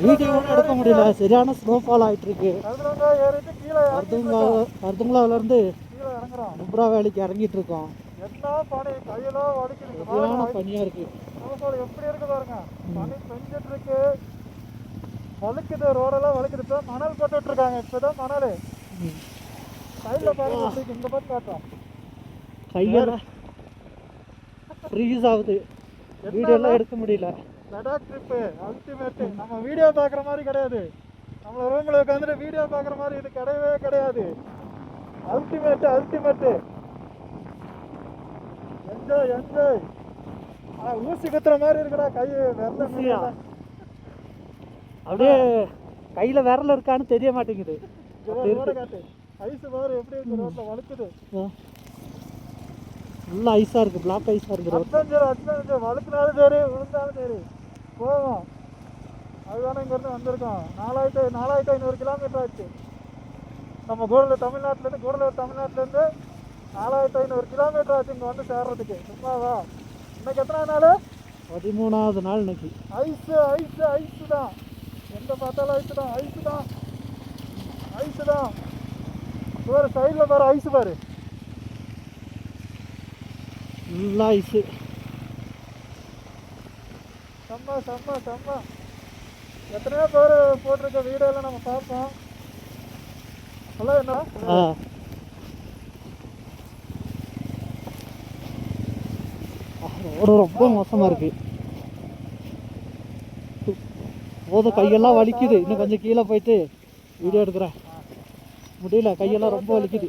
Video கூட எடுக்க முடியல, சரியான ஸ்னோஃபால் ஆகிட்டு இருக்கு. அர்துங்களாவிலேருந்து நுப்ரா வேலைக்கு இறங்கிட்டு இருக்கோம். சரியான பனியாக இருக்கு. எப்படி இருக்கு பாருங்க, பனி பெஞ்சிட்டு இருக்கு, வலிக்குது, ரோடெல்லாம் வலிக்குது. இப்போ மணல் போட்டுட்டு இருக்காங்க, இப்போதான் மணல் சைடில் பாருங்க. இந்த பார்த்து பார்த்தோம், கையெல்லாம் ஃப்ரீஸ் ஆகுது, வீடியோலாம் எடுக்க முடியல. Ladakh trip ultimate. நம்ம வீடியோ பார்க்குற மாதிரி கிடையாது, நம்ம ரூமில் உட்காந்துட்டு வீடியோ பார்க்குற மாதிரி இது கிடையவே கிடையாது. Ultimate ultimate. Enjoy enjoy. ஊசி குத்துற மாதிரி இருக்குடா, கை விரல அப்படியே கையில் விரல் இருக்கான்னு தெரிய மாட்டேங்குது. காட்டு ஐஸ் பாரு எப்படி இருக்கு, ரோட்டில் வலிக்குது. நல்லா ஐஸாக இருக்குது, பிளாக் ஐஸாக இருக்குது. அட்வென்ச்சர் வழுக்கினாலும் சரி, விழுந்தாலும் சரி போவோம். அதுதானே இங்கேருந்து வந்திருக்கோம். 4500 கிலோமீட்டர் ஆச்சு. நம்ம தமிழ்நாட்டிலேருந்து 4500 கிலோமீட்டர் ஆச்சு இங்கே வந்து சேர்றதுக்கு. சும்மாவா? இன்னைக்கு எத்தனை நாள்? 13வது நாள் இன்னைக்கு. ஐஸு ஐஸு ஐஸு தான், எங்கே பார்த்தாலும் ஐஸு தான், ஐஸு தான், ஐஸு தான். ஒரு சைடில் பாரு ஐஸு பாரு, நல்லா ஐஸு. செம்ம செம்ம செம்ம. எத்தனையோ பேர் போட்டிருக்க வீடியோவில் நம்ம பார்ப்போம். ஹலோ, என்ன ரோடு ரொம்ப மோசமாக இருக்குது. கையெல்லாம் வலிக்குது. இன்னும் கொஞ்சம் கீழே போயிட்டு வீடியோ எடுக்கிறேன். முடியல, கையெல்லாம் ரொம்ப வலிக்குது.